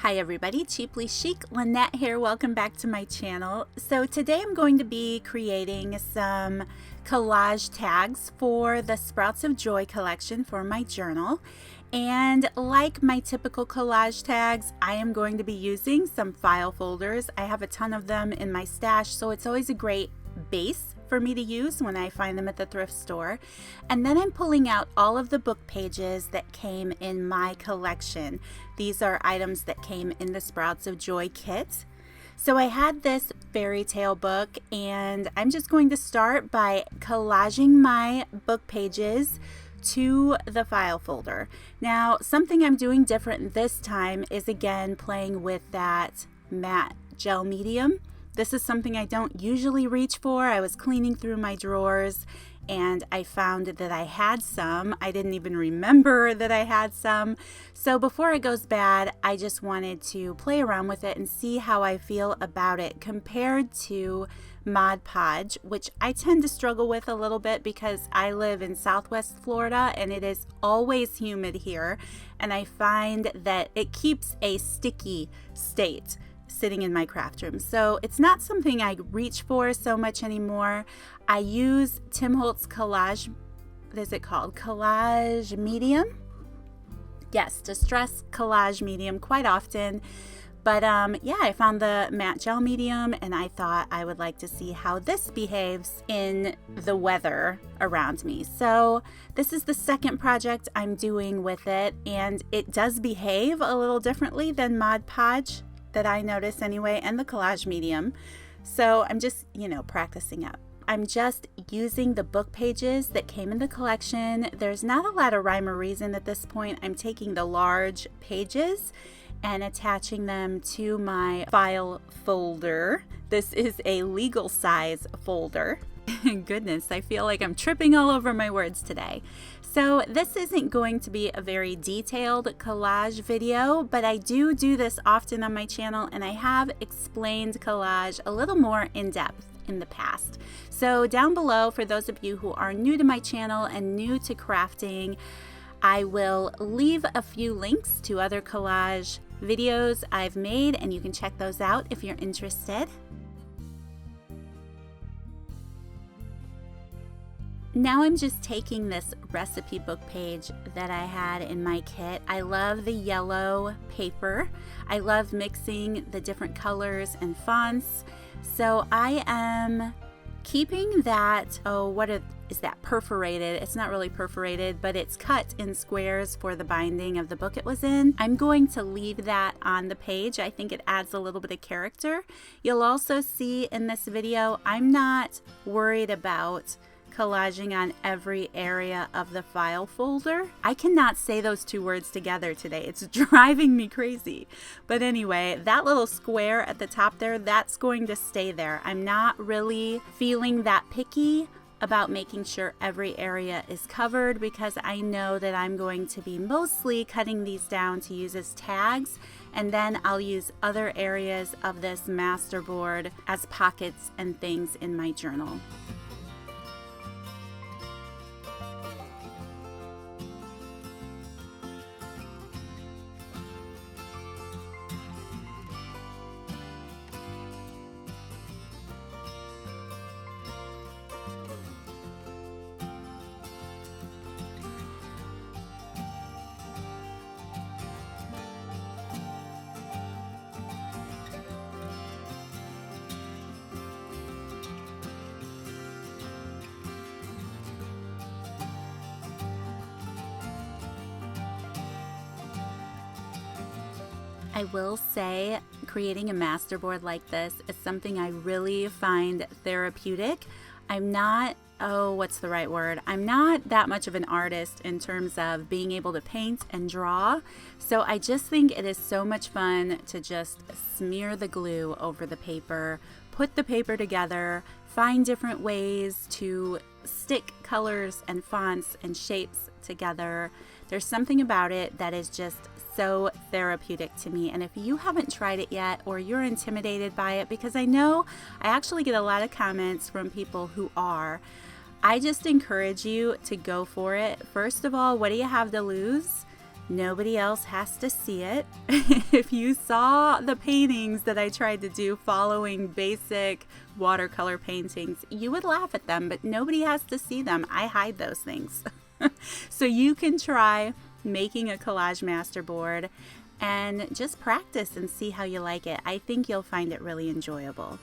Hi everybody, Cheaply Chic, Lynette here. Welcome back to my channel. So today I'm going to be creating some collage tags for the Sprouts of Joy collection for my journal. And like my typical collage tags, I am going to be using some file folders. I have a ton of them in my stash, so it's always a great base for me to use when I find them at the thrift store. And then I'm pulling out all of the book pages that came in my collection. These are items that came in the Sprouts of Joy kit. So I had this fairy tale book, and I'm just going to start by collaging my book pages to the file folder. Now, something I'm doing different this time is again playing with that matte gel medium. This is something I don't usually reach for. I was cleaning through my drawers and I found that I had some. I didn't even remember that I had some. So before it goes bad, I just wanted to play around with it and see how I feel about it compared to Mod Podge, which I tend to struggle with a little bit because I live in Southwest Florida and it is always humid here. And I find that it keeps a sticky state sitting in my craft room. So it's not something I reach for so much anymore. I use Tim Holtz Collage, what is it called? Collage Medium? Yes, Distress Collage Medium quite often. But yeah, I found the matte gel medium and I thought I would like to see how this behaves in the weather around me. So this is the second project I'm doing with it, and it does behave a little differently than Mod Podge that I notice anyway, and the collage medium. So I'm just, practicing up. I'm just using the book pages that came in the collection. There's not a lot of rhyme or reason at this point. I'm taking the large pages and attaching them to my file folder. This is a legal size folder. Goodness, I feel like I'm tripping all over my words today. So this isn't going to be a very detailed collage video, but I do this often on my channel, and I have explained collage a little more in depth in the past. So down below, for those of you who are new to my channel and new to crafting, I will leave a few links to other collage videos I've made, and you can check those out if you're interested. Now I'm just taking this recipe book page that I had in my kit. I love the yellow paper. I love mixing the different colors and fonts. So I am keeping that, is that perforated? It's not really perforated, but it's cut in squares for the binding of the book it was in. I'm going to leave that on the page. I think it adds a little bit of character. You'll also see in this video, I'm not worried about collaging on every area of the file folder. I cannot say those two words together today. It's driving me crazy. But anyway, that little square at the top there, that's going to stay there. I'm not really feeling that picky about making sure every area is covered because I know that I'm going to be mostly cutting these down to use as tags, and then I'll use other areas of this masterboard as pockets and things in my journal. I will say creating a masterboard like this is something I really find therapeutic. I'm not, what's the right word? I'm not that much of an artist in terms of being able to paint and draw. So I just think it is so much fun to just smear the glue over the paper, put the paper together, find different ways to stick colors and fonts and shapes together. There's something about it that is just so therapeutic to me. And if you haven't tried it yet, or you're intimidated by it, because I know I actually get a lot of comments from people who are, I just encourage you to go for it. First of all, what do you have to lose? Nobody else has to see it. If you saw the paintings that I tried to do following basic watercolor paintings, you would laugh at them, but nobody has to see them. I hide those things. So you can try making a collage masterboard and just practice and see how you like it. I think you'll find it really enjoyable.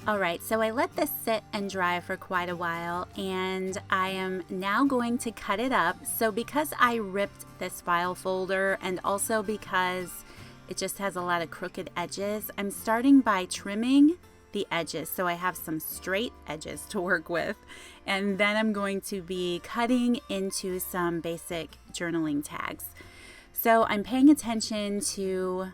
Alright, so I let this sit and dry for quite a while, and I am now going to cut it up. So because I ripped this file folder and also because it just has a lot of crooked edges, I'm starting by trimming the edges so I have some straight edges to work with, and then I'm going to be cutting into some basic journaling tags. So I'm paying attention to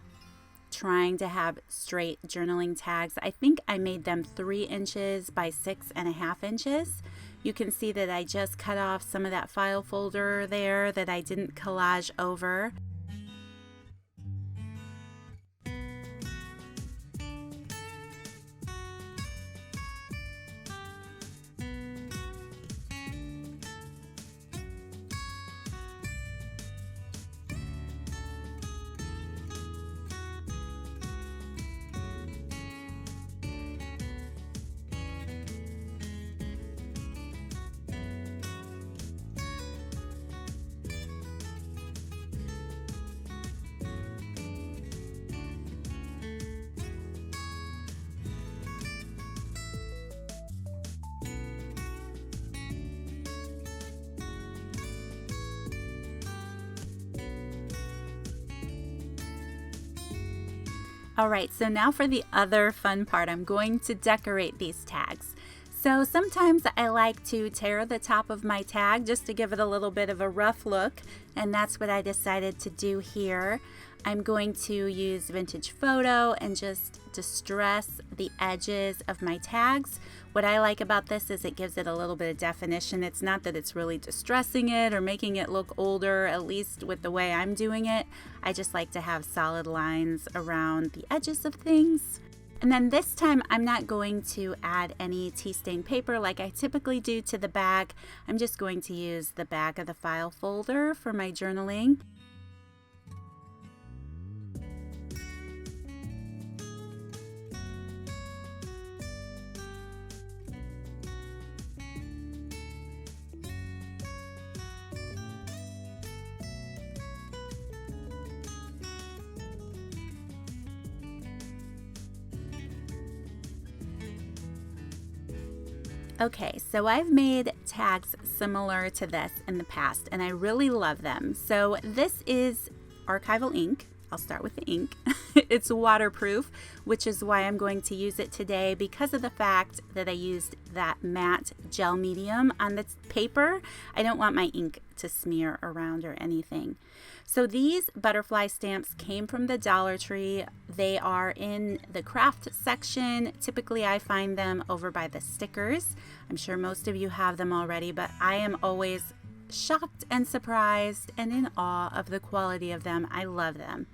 trying to have straight journaling tags. I think I made them 3 inches by 6.5 inches. You can see that I just cut off some of that file folder there that I didn't collage over. Alright, so now for the other fun part. I'm going to decorate these tags. So sometimes I like to tear the top of my tag just to give it a little bit of a rough look, and that's what I decided to do here. I'm going to use vintage photo and just distress the edges of my tags. What I like about this is it gives it a little bit of definition. It's not that it's really distressing it or making it look older, at least with the way I'm doing it. I just like to have solid lines around the edges of things. And then this time I'm not going to add any tea stain paper like I typically do to the back. I'm just going to use the back of the file folder for my journaling. Okay, so I've made tags similar to this in the past, and I really love them. So this is archival ink. I'll start with the ink. It's waterproof, which is why I'm going to use it today because of the fact that I used that matte gel medium on the paper. I don't want my ink to smear around or anything. So these butterfly stamps came from the Dollar Tree. They are in the craft section. Typically I find them over by the stickers. I'm sure most of you have them already, but I am always shocked and surprised and in awe of the quality of them. I love them.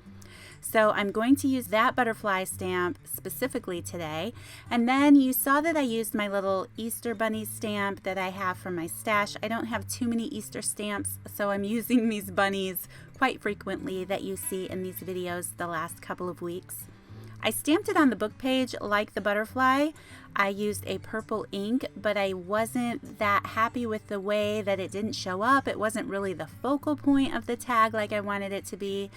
So I'm going to use that butterfly stamp specifically today. And then you saw that I used my little Easter bunny stamp that I have from my stash. I don't have too many Easter stamps, so I'm using these bunnies quite frequently that you see in these videos the last couple of weeks. I stamped it on the book page like the butterfly. I used a purple ink, but I wasn't that happy with the way that it didn't show up. It wasn't really the focal point of the tag like I wanted it to be.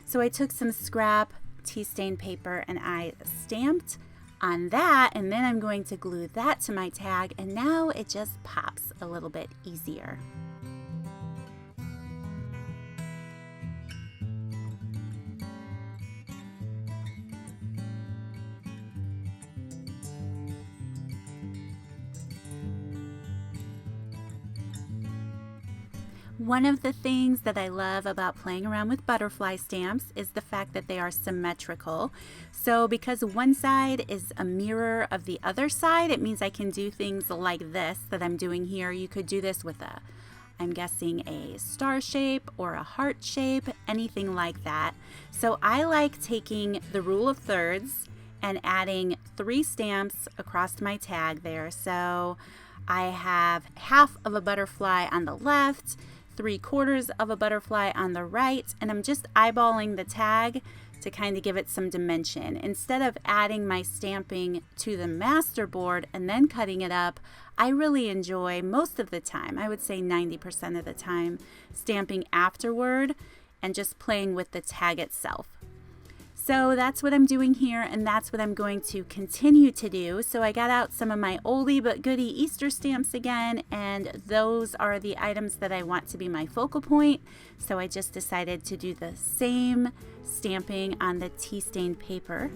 So I took some scrap tea stain paper and I stamped on that, and then I'm going to glue that to my tag, and now it just pops a little bit easier. One of the things that I love about playing around with butterfly stamps is the fact that they are symmetrical. So because one side is a mirror of the other side, it means I can do things like this that I'm doing here. You could do this with I'm guessing a star shape or a heart shape, anything like that. So I like taking the rule of thirds and adding 3 stamps across my tag there. So I have half of a butterfly on the left, 3/4 of a butterfly on the right, and I'm just eyeballing the tag to kind of give it some dimension. Instead of adding my stamping to the master board and then cutting it up, I really enjoy most of the time, I would say 90% of the time, stamping afterward and just playing with the tag itself. So that's what I'm doing here, and that's what I'm going to continue to do. So I got out some of my oldie but goodie Easter stamps again, and those are the items that I want to be my focal point. So I just decided to do the same stamping on the tea stained paper.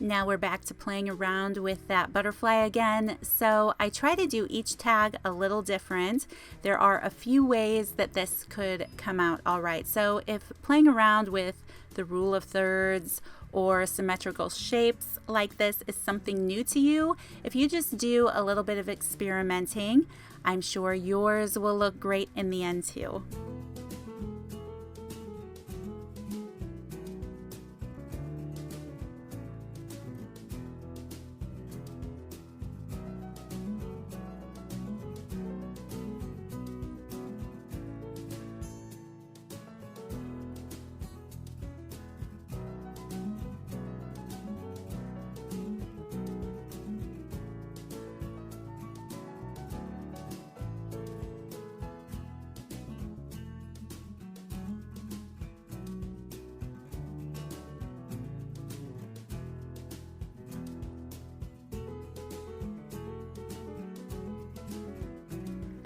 Now we're back to playing around with that butterfly again. So I try to do each tag a little different. There are a few ways that this could come out all right. So if playing around with the rule of thirds or symmetrical shapes like this is something new to you, if you just do a little bit of experimenting, I'm sure yours will look great in the end too.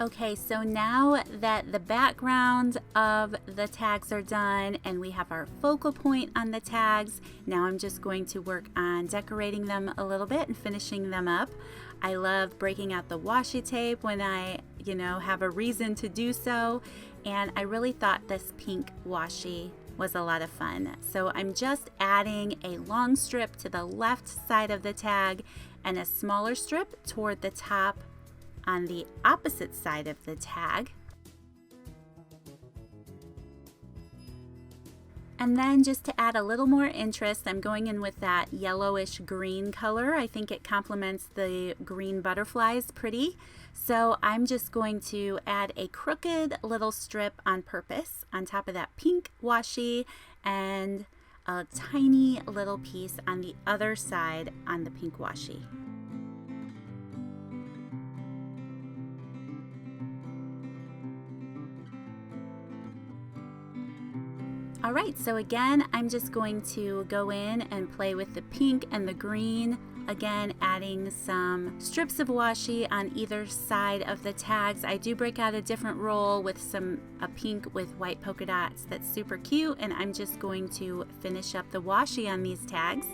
Okay, so now that the background of the tags are done and we have our focal point on the tags, now I'm just going to work on decorating them a little bit and finishing them up. I love breaking out the washi tape when I, have a reason to do so, and I really thought this pink washi was a lot of fun. So I'm just adding a long strip to the left side of the tag and a smaller strip toward the top on the opposite side of the tag. And then just to add a little more interest, I'm going in with that yellowish green color. I think it complements the green butterflies pretty. So I'm just going to add a crooked little strip on purpose on top of that pink washi and a tiny little piece on the other side on the pink washi. Alright, so again, I'm just going to go in and play with the pink and the green Again, adding some strips of washi on either side of the tags. I do break out a different roll with a pink with white polka dots that's super cute, and I'm just going to finish up the washi on these tags.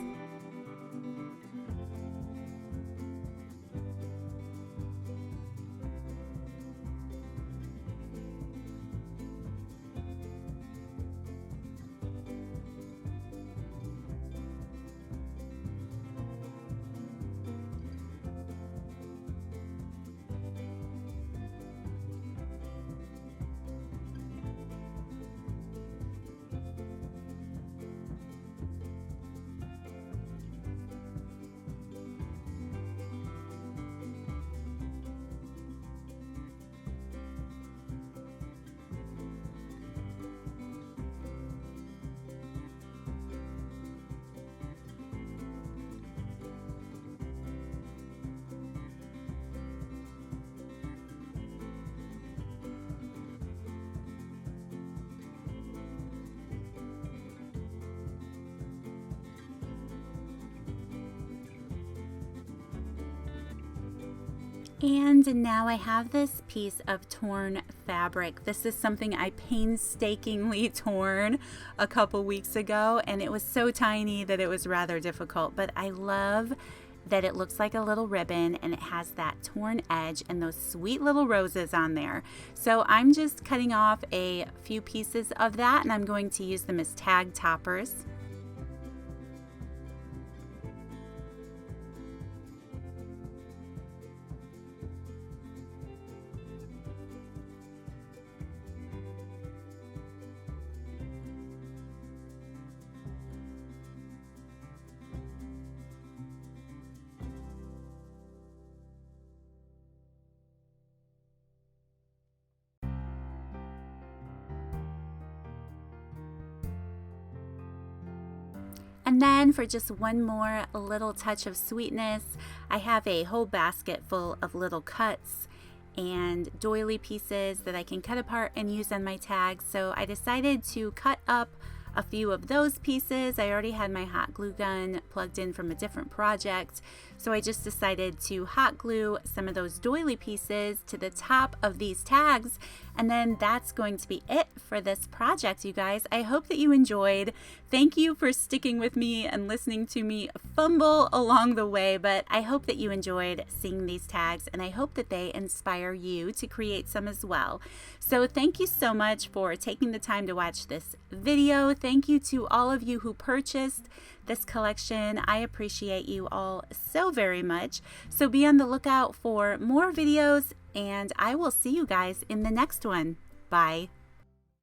And now I have this piece of torn fabric. This is something I painstakingly torn a couple weeks ago, and it was so tiny that it was rather difficult, but I love that it looks like a little ribbon and it has that torn edge and those sweet little roses on there. So I'm just cutting off a few pieces of that, and I'm going to use them as tag toppers. And then for just one more little touch of sweetness, I have a whole basket full of little cuts and doily pieces that I can cut apart and use on my tags. So I decided to cut up a few of those pieces. I already had my hot glue gun plugged in from a different project, so I just decided to hot glue some of those doily pieces to the top of these tags, and then that's going to be it for this project, you guys. I hope that you enjoyed. Thank you for sticking with me and listening to me fumble along the way, but I hope that you enjoyed seeing these tags, and I hope that they inspire you to create some as well. So thank you so much for taking the time to watch this video. Thank you to all of you who purchased this collection. I appreciate you all so very much. So be on the lookout for more videos, and I will see you guys in the next one. Bye.